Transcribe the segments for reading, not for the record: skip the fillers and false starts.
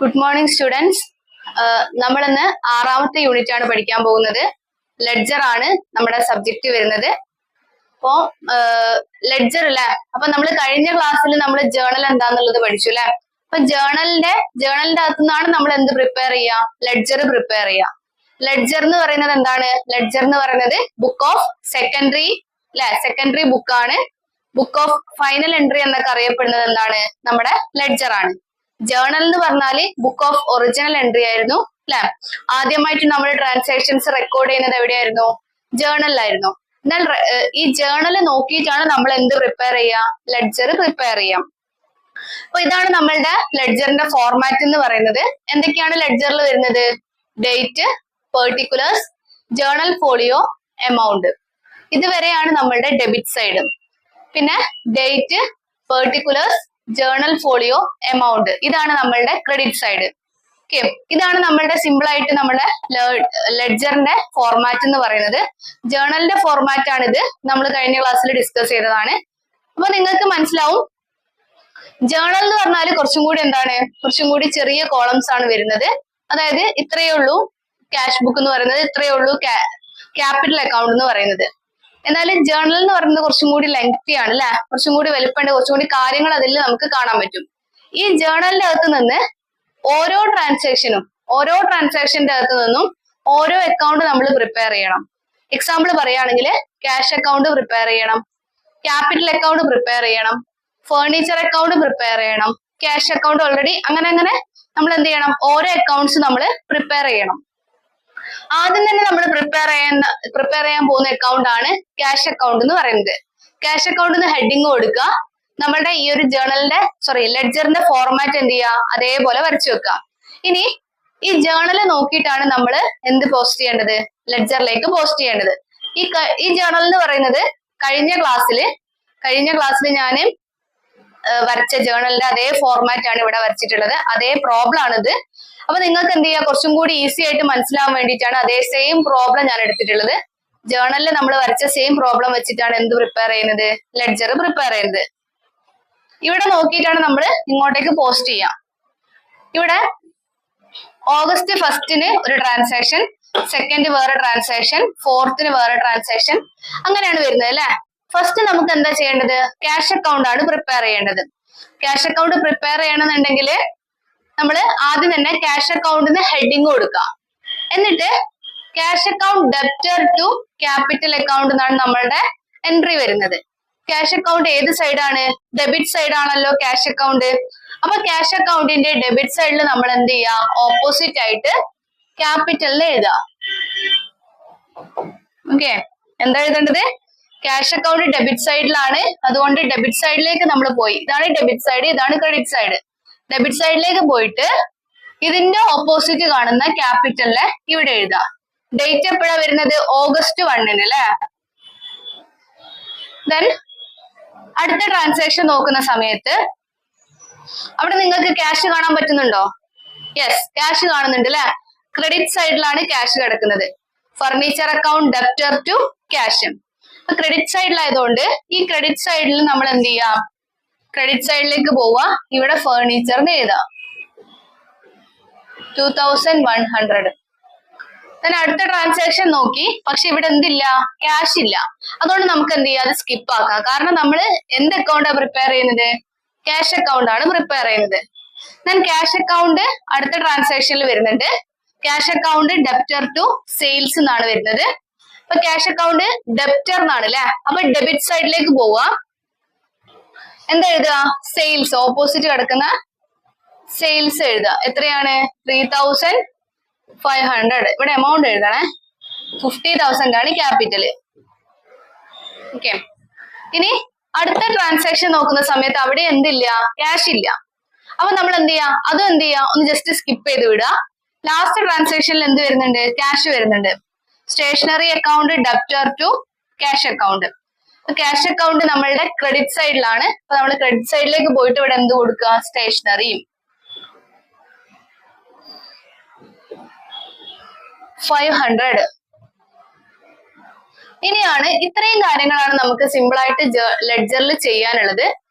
Good morning students. നമ്മൾ ഇന്ന് 6ാമത്തെ unit ആണ് പഠിക്കാൻ പോകുന്നത്. ലെഡ്ജർ ആണ് നമ്മുടെ സബ്ജക്റ്റ് വരുന്നത്. അപ്പോ ലെഡ്ജർ അല്ലെ, അപ്പൊ നമ്മൾ കഴിഞ്ഞ ക്ലാസ്സിൽ നമ്മൾ ജേണൽ എന്താന്നുള്ളത് പഠിച്ചു അല്ലെ. അപ്പൊ ജേണലിന്റെ അകത്തു നിന്നാണ് നമ്മൾ എന്ത് പ്രിപ്പയർ ചെയ്യുക? ലെഡ്ജർ പ്രിപ്പയർ ചെയ്യുക. ലെഡ്ജർ എന്ന് പറയുന്നത് എന്താണ്? ലെഡ്ജർ എന്ന് പറയുന്നത് ബുക്ക് ഓഫ് സെക്കൻഡറി അല്ലെ, സെക്കൻഡറി ബുക്കാണ്. ബുക്ക് ഓഫ് ഫൈനൽ എൻട്രി എന്നൊക്കെ അറിയപ്പെടുന്നത് എന്താണ്? നമ്മുടെ ലെഡ്ജർ ആണ്. ജേണൽ എന്ന് പറഞ്ഞാല് ബുക്ക് ഓഫ് ഒറിജിനൽ എൻട്രി ആയിരുന്നു അല്ലെ. ആദ്യമായിട്ട് നമ്മൾ ട്രാൻസാക്ഷൻസ് റെക്കോർഡ് ചെയ്യുന്നത് എവിടെയായിരുന്നു? ജേണലിലായിരുന്നു. എന്നാൽ ഈ ജേണൽ നോക്കിയിട്ടാണ് നമ്മൾ എന്ത് പ്രിപ്പയർ ചെയ്യുക? ലെഡ്ജർ പ്രിപ്പയർ ചെയ്യാം. അപ്പൊ ഇതാണ് നമ്മളുടെ ലെഡ്ജറിന്റെ ഫോർമാറ്റ് എന്ന് പറയുന്നത്. എന്തൊക്കെയാണ് ലെഡ്ജറിൽ വരുന്നത്? Date, particulars, journal folio, amount. ഇതുവരെയാണ് നമ്മളുടെ ഡെബിറ്റ് സൈഡ്. പിന്നെ date, particulars, journal folio, amount, ഇതാണ് നമ്മളുടെ ക്രെഡിറ്റ് സൈഡ്. ഓക്കെ, ഇതാണ് നമ്മളുടെ സിമ്പിൾ ആയിട്ട് നമ്മുടെ ലെഡ്ജറിന്റെ ഫോർമാറ്റ് എന്ന് പറയുന്നത്. ജേണലിന്റെ ഫോർമാറ്റ് ആണിത്. നമ്മൾ കഴിഞ്ഞ ക്ലാസ്സിൽ ഡിസ്കസ് ചെയ്തതാണ്. അപ്പൊ നിങ്ങൾക്ക് മനസ്സിലാവും, ജേണൽ എന്ന് പറഞ്ഞാൽ കുറച്ചും കൂടി എന്താണ്, കുറച്ചും കൂടി ചെറിയ കോളംസ് ആണ് വരുന്നത്. അതായത് ഇത്രയേ ഉള്ളൂ ക്യാഷ് ബുക്ക് എന്ന് പറയുന്നത്, ഇത്രയേ ഉള്ളൂ ക്യാപിറ്റൽ അക്കൗണ്ട് എന്ന് പറയുന്നത്. എന്നാൽ ജേണൽ എന്ന് പറയുന്നത് കുറച്ചും കൂടി ലെങ്തി ആണ് അല്ലെ, കുറച്ചും കൂടി വലുപ്പമുണ്ട്, കുറച്ചും കൂടി കാര്യങ്ങൾ അതിൽ നമുക്ക് കാണാൻ പറ്റും. ഈ ജേണലിന്റെ അകത്ത് നിന്ന് ഓരോ ട്രാൻസാക്ഷന്റെ അകത്ത് നിന്നും ഓരോ അക്കൗണ്ട് നമ്മൾ പ്രിപ്പയർ ചെയ്യണം. എക്സാമ്പിൾ പറയുകയാണെങ്കിൽ ക്യാഷ് അക്കൗണ്ട് പ്രിപ്പയർ ചെയ്യണം, ക്യാപിറ്റൽ അക്കൗണ്ട് പ്രിപ്പയർ ചെയ്യണം, ഫേർണിച്ചർ അക്കൗണ്ട് പ്രിപ്പയർ ചെയ്യണം, ക്യാഷ് അക്കൗണ്ട് ഓൾറെഡി, അങ്ങനെ നമ്മൾ എന്ത് ചെയ്യണം? ഓരോ അക്കൗണ്ട്സ് നമ്മൾ പ്രിപ്പയർ ചെയ്യണം. ആദ്യം തന്നെ നമ്മൾ പ്രിപ്പയർ ചെയ്യാൻ പോകുന്ന അക്കൗണ്ട് ആണ് ക്യാഷ് അക്കൗണ്ട് എന്ന് പറയുന്നത്. ക്യാഷ് അക്കൗണ്ടിന് ഹെഡിങ് കൊടുക്കുക. നമ്മളുടെ ഈ ഒരു ലെഡ്ജറിന്റെ ഫോർമാറ്റ് എന്ത് ചെയ്യുക? അതേപോലെ വരച്ചു വെക്കുക. ഇനി ഈ ജേണൽ നോക്കിയിട്ടാണ് നമ്മൾ എന്ത് പോസ്റ്റ് ചെയ്യേണ്ടത്? ലെഡ്ജറിലേക്ക് പോസ്റ്റ് ചെയ്യേണ്ടത്. ഈ ജേണൽ എന്ന് പറയുന്നത് കഴിഞ്ഞ ക്ലാസ്സിൽ ഞാൻ വരച്ച ജേണലിന്റെ അതേ ഫോർമാറ്റ് ആണ് ഇവിടെ വരച്ചിട്ടുള്ളത്. അതേ പ്രോബ്ലം ആണിത്. അപ്പൊ നിങ്ങൾക്ക് എന്ത് ചെയ്യുക? കുറച്ചും കൂടി ഈസി ആയിട്ട് മനസ്സിലാവാൻ വേണ്ടിയിട്ടാണ് അതേ സെയിം പ്രോബ്ലം ഞാൻ എടുത്തിട്ടുള്ളത്. ജേണലിൽ നമ്മൾ വരച്ച സെയിം പ്രോബ്ലം വെച്ചിട്ടാണ് എന്ത് പ്രിപ്പയർ ചെയ്യുന്നത്? ലെഡ്ജർ പ്രിപ്പയർ ചെയ്യുന്നത്. ഇവിടെ നോക്കിയിട്ടാണ് നമ്മൾ ഇങ്ങോട്ടേക്ക് പോസ്റ്റ് ചെയ്യാം. ഇവിടെ ഓഗസ്റ്റ് 1 ഒരു ട്രാൻസാക്ഷൻ, 2 വേറെ ട്രാൻസാക്ഷൻ, 4 വേറെ ട്രാൻസാക്ഷൻ, അങ്ങനെയാണ് വരുന്നത് അല്ലെ. ഫസ്റ്റ് നമുക്ക് എന്താ ചെയ്യേണ്ടത്? ക്യാഷ് അക്കൗണ്ട് ആണ് പ്രിപ്പയർ ചെയ്യേണ്ടത്. ക്യാഷ് അക്കൗണ്ട് പ്രിപ്പയർ ചെയ്യണമെന്നുണ്ടെങ്കിൽ നമ്മൾ ആദ്യം തന്നെ ക്യാഷ് അക്കൗണ്ടിന് ഹെഡിങ് കൊടുക്കുക. എന്നിട്ട് cash account debtor to capital account എന്നാണ് നമ്മളുടെ എൻട്രി വരുന്നത്. ക്യാഷ് അക്കൗണ്ട് ഏത് സൈഡാണ്? ഡെബിറ്റ് സൈഡ് ആണല്ലോ ക്യാഷ് അക്കൗണ്ട്. അപ്പൊ ക്യാഷ് അക്കൗണ്ടിന്റെ ഡെബിറ്റ് സൈഡിൽ നമ്മൾ എന്ത് ചെയ്യുക? ഓപ്പോസിറ്റ് ആയിട്ട് ക്യാപിറ്റലിൽ എഴുതുക. ഓക്കെ, എന്താ എഴുതേണ്ടത്? ക്യാഷ് അക്കൗണ്ട് ഡെബിറ്റ് സൈഡിലാണ്, അതുകൊണ്ട് ഡെബിറ്റ് സൈഡിലേക്ക് നമ്മൾ പോയി. ഇതാണ് ഡെബിറ്റ് സൈഡ്, ഇതാണ് ക്രെഡിറ്റ് സൈഡ്. ഡെബിറ്റ് സൈഡിലേക്ക് പോയിട്ട് ഇതിന്റെ ഓപ്പോസിറ്റ് കാണുന്ന ക്യാപിറ്റലിനെ ഇവിടെ എഴുതുക. ഡേറ്റ് എപ്പോഴാ വരുന്നത്? ഓഗസ്റ്റ് 1 അല്ലെ. ദെൻ അടുത്ത ട്രാൻസാക്ഷൻ നോക്കുന്ന സമയത്ത് അവിടെ നിങ്ങൾക്ക് ക്യാഷ് കാണാൻ പറ്റുന്നുണ്ടോ? യെസ്, ക്യാഷ് കാണുന്നുണ്ട് അല്ലെ. ക്രെഡിറ്റ് സൈഡിലാണ് ക്യാഷ് കിടക്കുന്നത്. Furniture account debtor to cash. Credit സൈഡിലായതുകൊണ്ട് ഈ ക്രെഡിറ്റ് സൈഡിൽ നമ്മൾ എന്ത് ചെയ്യാം? ക്രെഡിറ്റ് സൈഡിലേക്ക് പോവുക. ഇവിടെ ഫേർണിച്ചറിന് എഴുതാം 2100. അടുത്ത ട്രാൻസാക്ഷൻ നോക്കി, പക്ഷെ ഇവിടെ എന്തില്ല? ക്യാഷ് ഇല്ല. അതുകൊണ്ട് നമുക്ക് എന്ത് ചെയ്യാം? അത് സ്കിപ്പ് ആക്കാം. കാരണം നമ്മൾ എന്ത് അക്കൗണ്ടാണ് പ്രിപ്പയർ ചെയ്യുന്നത്? ക്യാഷ് അക്കൗണ്ട് ആണ് പ്രിപ്പയർ ചെയ്യുന്നത്. ഞാൻ ക്യാഷ് അക്കൗണ്ട് അടുത്ത ട്രാൻസാക്ഷനിൽ വരുന്നുണ്ട്. Cash account debtor to sales എന്നാണ് വരുന്നത്. അപ്പൊ ക്യാഷ് അക്കൗണ്ട് ഡെപ്റ്റർ എന്നാണ് അല്ലെ. അപ്പൊ ഡെബിറ്റ് സൈഡിലേക്ക് പോവുക. എന്താ എഴുതുക? സെയിൽസ്, ഓപ്പോസിറ്റ് കിടക്കുന്ന സെയിൽസ് എഴുതുക. എത്രയാണ്? 3500. ഇവിടെ എമൗണ്ട് എഴുതണേ. 50,000 ആണ് ക്യാപിറ്റല്. ഓക്കെ, ഇനി അടുത്ത ട്രാൻസാക്ഷൻ നോക്കുന്ന സമയത്ത് അവിടെ എന്തില്ല? ക്യാഷ് ഇല്ല. അപ്പൊ നമ്മൾ എന്ത് ചെയ്യാം? അതും എന്ത് ചെയ്യാം? ഒന്ന് ജസ്റ്റ് സ്കിപ്പ് ചെയ്ത് വിടുക. ലാസ്റ്റ് ട്രാൻസാക്ഷനിൽ എന്ത് വരുന്നുണ്ട്? ക്യാഷ് വരുന്നുണ്ട്. Stationery account debtor to cash account. Cash account നമ്മളുടെ ക്രെഡിറ്റ് സൈഡിലാണ്. അപ്പൊ നമ്മൾ ക്രെഡിറ്റ് സൈഡിലേക്ക് പോയിട്ട് ഇവിടെ എന്ത് കൊടുക്കുക? സ്റ്റേഷനറി 500. ഇനിയാണ് ഇത്രയും കാര്യങ്ങളാണ് നമുക്ക് സിമ്പിൾ ആയിട്ട് ലെഡ്ജറിൽ ചെയ്യാനുള്ളത്.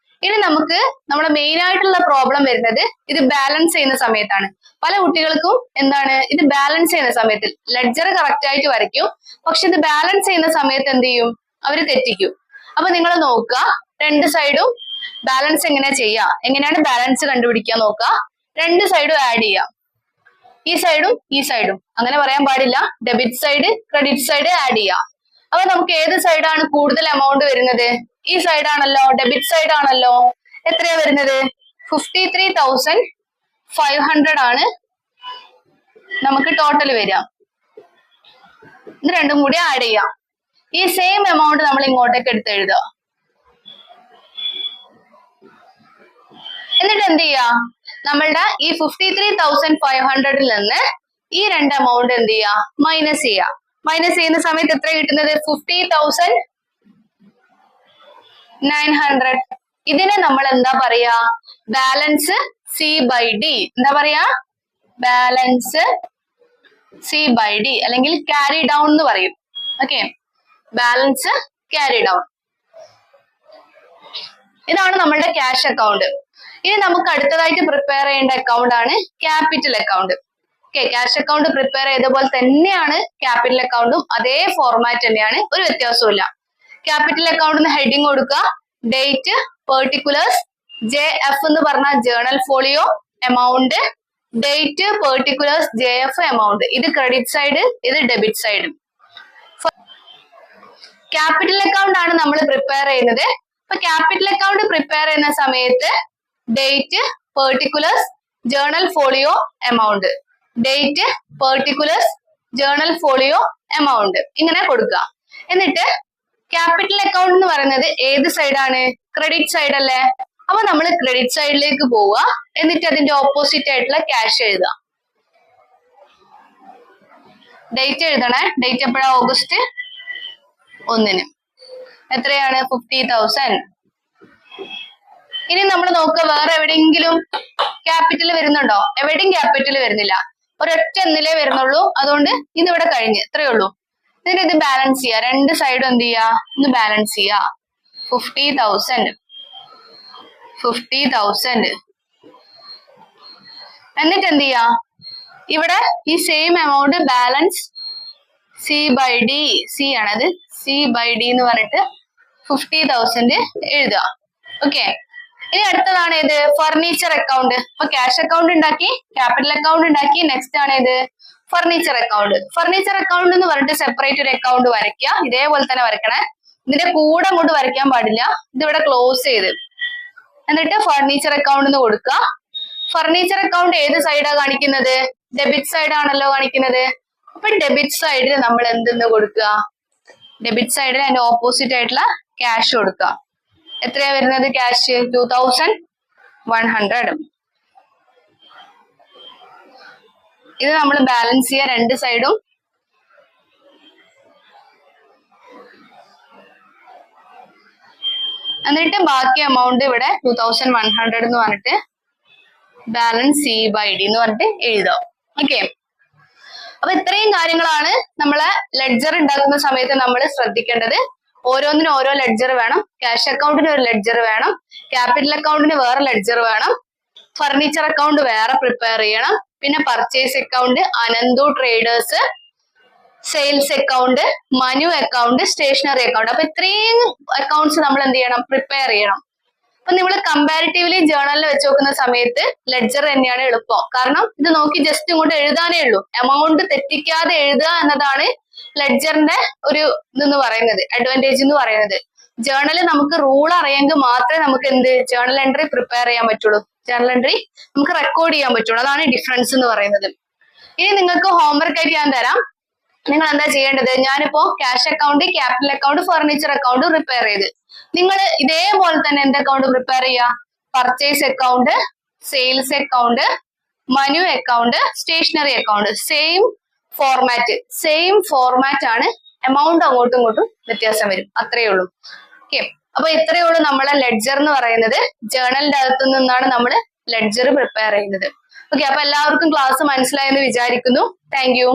ഇനി നമുക്ക് നമ്മുടെ മെയിൻ ആയിട്ടുള്ള പ്രോബ്ലം വരുന്നത് ഇത് ബാലൻസ് ചെയ്യുന്ന സമയത്താണ്. പല കുട്ടികൾക്കും എന്താണ് ഇത് ബാലൻസ് ചെയ്യുന്ന സമയത്ത് ലെഡ്ജർ കറക്റ്റ് ആയിട്ട് വരയ്ക്കും, പക്ഷെ ഇത് ബാലൻസ് ചെയ്യുന്ന സമയത്ത് എന്ത് ചെയ്യും, അവര് തെറ്റിക്കും. അപ്പൊ നിങ്ങൾ നോക്കുക, രണ്ട് സൈഡും ബാലൻസ് എങ്ങനെ ചെയ്യാം, എങ്ങനെയാണ് ബാലൻസ് കണ്ടുപിടിക്കാൻ നോക്കുക. രണ്ട് സൈഡും ആഡ് ചെയ്യാം, ഈ സൈഡും അങ്ങനെ പറയാൻ പാടില്ല. Debit side credit side add ചെയ്യാം. അപ്പൊ നമുക്ക് ഏത് സൈഡാണ് കൂടുതൽ എമൗണ്ട് വരുന്നത്? ഈ സൈഡ് ആണല്ലോ, ഡെബിറ്റ് സൈഡ് ആണല്ലോ. എത്രയാ വരുന്നത്? 53,500 ആണ് നമുക്ക് ടോട്ടൽ വരിക. ഇത് രണ്ടും കൂടി ആഡ് ചെയ്യാം. ഈ സെയിം എമൗണ്ട് നമ്മൾ ഇങ്ങോട്ടേക്ക് എടുത്ത് എഴുതുക. എന്നിട്ട് എന്ത് ചെയ്യാ, നമ്മളുടെ ഈ 53,500 നിന്ന് ഈ രണ്ട് എമൗണ്ട് എന്ത് ചെയ്യാ, മൈനസ് ചെയ്യാ. മൈനസ് ചെയ്യുന്ന സമയത്ത് എത്ര കിട്ടുന്നത്? 50,900. ഇതിനെ നമ്മൾ എന്താ പറയാ? Balance c by d. എന്താ പറയാ? ബാലൻസ് സി ബൈ ഡി അല്ലെങ്കിൽ ക്യാരി ഡൗൺ എന്ന് പറയും. Okay, balance carry down. ഇതാണ് നമ്മളുടെ ക്യാഷ് അക്കൗണ്ട്. ഇനി നമുക്ക് അടുത്തതായിട്ട് പ്രിപ്പയർ ചെയ്യേണ്ട അക്കൗണ്ട് ആണ് capital account. Okay, cash account prepare ചെയ്ത പോലെ തന്നെയാണ് ക്യാപിറ്റൽ അക്കൗണ്ടും, അതേ ഫോർമാറ്റ് തന്നെയാണ്, ഒരു വ്യത്യാസവും ഇല്ല. ക്യാപിറ്റൽ അക്കൗണ്ടിന് ഹെഡിങ് കൊടുക്കുക, ഡേറ്റ്, പെർട്ടിക്കുലേഴ്സ്, JF എന്ന് പറഞ്ഞ journal folio, amount, date, particulars, JF, amount. ഇത് ക്രെഡിറ്റ് സൈഡ്, ഇത് ഡെബിറ്റ് സൈഡ്. ക്യാപിറ്റൽ അക്കൗണ്ട് ആണ് നമ്മൾ പ്രിപ്പയർ ചെയ്യുന്നത്. അപ്പൊ ക്യാപിറ്റൽ അക്കൗണ്ട് പ്രിപ്പയർ ചെയ്യുന്ന സമയത്ത് date, particulars, journal folio, amount, date, particulars, journal folio, amount ഇങ്ങനെ കൊടുക്കുക. എന്നിട്ട് ക്യാപിറ്റൽ അക്കൗണ്ട് എന്ന് പറയുന്നത് ഏത് സൈഡാണ്? ക്രെഡിറ്റ് സൈഡ് അല്ലേ? അപ്പൊ നമ്മൾ ക്രെഡിറ്റ് സൈഡിലേക്ക് പോവുക, എന്നിട്ട് അതിന്റെ ഓപ്പോസിറ്റ് ആയിട്ടുള്ള ക്യാഷ് എഴുതുക. ഡേറ്റ് എഴുതണേ. ഡേറ്റ് എപ്പോഴാ? ഓഗസ്റ്റ് 1. എത്രയാണ്? 50,000. ഇനി നമ്മൾ നോക്കുക, വേറെ എവിടെയെങ്കിലും ക്യാപിറ്റൽ വരുന്നുണ്ടോ? എവിടെയും ക്യാപിറ്റൽ വരുന്നില്ല, ഒരൊറ്റ ഒന്നിലേ വരുന്നുള്ളൂ. അതുകൊണ്ട് ഇതിവിടെ കഴിഞ്ഞ് ഇത്രയേ ഉള്ളൂ. എന്നിട്ട് ഇത് ബാലൻസ് ചെയ്യുക, രണ്ട് സൈഡും എന്ത് ചെയ്യുക, ഇത് ബാലൻസ് ചെയ്യുക. 50,000. എന്നിട്ട് എന്ത് ചെയ്യാ, ഇവിടെ ഈ same amount balance c by d, c ആണത്, സി ബൈ ഡി എന്ന് പറഞ്ഞിട്ട് 50,000 എഴുതുക. ഓക്കെ, ഇനി അടുത്തതാണ് ഇത് ഫർണിച്ചർ അക്കൗണ്ട്. അപ്പൊ ക്യാഷ് അക്കൗണ്ട് ഉണ്ടാക്കി, ക്യാപിറ്റൽ അക്കൗണ്ട് ഉണ്ടാക്കി, നെക്സ്റ്റ് ആണ് ഇത് ഫർണിച്ചർ അക്കൗണ്ട്. ഫർണിച്ചർ അക്കൗണ്ട് എന്ന് പറഞ്ഞിട്ട് സെപ്പറേറ്റ് ഒരു അക്കൗണ്ട് വരയ്ക്കുക. ഇതേപോലെ തന്നെ വരയ്ക്കണേ, ഇതിന്റെ കൂടെ അങ്ങോട്ട് വരയ്ക്കാൻ പാടില്ല. ഇതിവിടെ ക്ലോസ് ചെയ്ത് എന്നിട്ട് ഫർണിച്ചർ അക്കൗണ്ട് എന്ന് കൊടുക്കുക. ഫർണിച്ചർ അക്കൗണ്ട് ഏത് സൈഡാ കാണിക്കുന്നത്? ഡെബിറ്റ് സൈഡ് ആണല്ലോ കാണിക്കുന്നത്. അപ്പൊ ഡെബിറ്റ് സൈഡിൽ നമ്മൾ എന്തെന്ന് കൊടുക്കുക? ഡെബിറ്റ് സൈഡിൽ അതിന്റെ ഓപ്പോസിറ്റ് ആയിട്ടുള്ള ക്യാഷ് കൊടുക്കുക. എത്രയാ വരുന്നത് ക്യാഷ്? 2,100. ഇത് നമ്മൾ ബാലൻസ് ചെയ്യുക രണ്ട് സൈഡും. എന്നിട്ട് ബാക്കി എമൗണ്ട് ഇവിടെ 2,100 എന്ന് പറഞ്ഞിട്ട് ബാലൻസ് സി ബൈ ഡി എന്ന് പറഞ്ഞിട്ട് എഴുതാം. ഓക്കെ, അപ്പൊ ഇത്രയും കാര്യങ്ങളാണ് നമ്മളെ ലെഡ്ജർ ഉണ്ടാക്കുന്ന സമയത്ത് നമ്മൾ ശ്രദ്ധിക്കേണ്ടത്. ഓരോന്നിനും ഓരോ ലെഡ്ജർ വേണം. ക്യാഷ് അക്കൗണ്ടിന് ഒരു ലെഡ്ജർ വേണം, ക്യാപിറ്റൽ അക്കൗണ്ടിന് വേറെ ലെഡ്ജർ വേണം, ഫർണിച്ചർ അക്കൗണ്ട് വേറെ പ്രിപ്പയർ ചെയ്യണം, പിന്നെ purchase account, Ananthu traders, sales account, Manu account, stationery account. അപ്പൊ ഇത്രയും അക്കൗണ്ട്സ് നമ്മൾ എന്ത് ചെയ്യണം? പ്രിപ്പയർ ചെയ്യണം. അപ്പൊ നിങ്ങൾ കമ്പാരിറ്റീവ്ലി ജേർണലിൽ വെച്ച് നോക്കുന്ന സമയത്ത് ലെഡ്ജർ തന്നെയാണ് എളുപ്പം. കാരണം ഇത് നോക്കി ജസ്റ്റ് ഇങ്ങോട്ട് എഴുതാനേ ഉള്ളൂ, എമൗണ്ട് തെറ്റിക്കാതെ എഴുതുക എന്നതാണ് ലെഡ്ജറിന്റെ ഒരു ഇതെന്ന് പറയുന്നത്, അഡ്വാൻറ്റേജ് എന്ന് പറയുന്നത്. ജേർണൽ നമുക്ക് റൂൾ അറിയെങ്കിൽ മാത്രമേ നമുക്ക് എന്ത് ജേർണൽ എൻട്രി പ്രിപ്പയർ ചെയ്യാൻ പറ്റുള്ളൂ, ജേർണൽ എൻട്രി നമുക്ക് റെക്കോർഡ് ചെയ്യാൻ പറ്റുള്ളൂ. അതാണ് ഡിഫറൻസ് എന്ന് പറയുന്നത്. ഇനി നിങ്ങൾക്ക് ഹോംവർക്ക് ആയിട്ട് ഞാൻ തരാം. നിങ്ങൾ എന്താ ചെയ്യേണ്ടത്? ഞാനിപ്പോ cash account, capital account, furniture account prepare ചെയ്ത്, നിങ്ങൾ ഇതേപോലെ തന്നെ എന്ത് അക്കൗണ്ട് പ്രിപ്പയർ ചെയ്യുക? Purchase account, sales account, Manu account, stationery account. Same format ആണ്. എമൗണ്ട് അങ്ങോട്ടും ഇങ്ങോട്ടും വ്യത്യാസം വരും, അത്രയേ ഉള്ളൂ. ഓക്കെ, അപ്പൊ ഇത്രയേ ഉള്ളൂ നമ്മളെ ലെഡ്ജർ എന്ന് പറയുന്നത്. ജേർണലിന്റെ അകത്തു നിന്നാണ് നമ്മൾ ലെഡ്ജർ പ്രിപ്പയർ ചെയ്യുന്നത്. ഓക്കെ, അപ്പൊ എല്ലാവർക്കും ക്ലാസ് മനസ്സിലായെന്ന് വിചാരിക്കുന്നു. Thank you.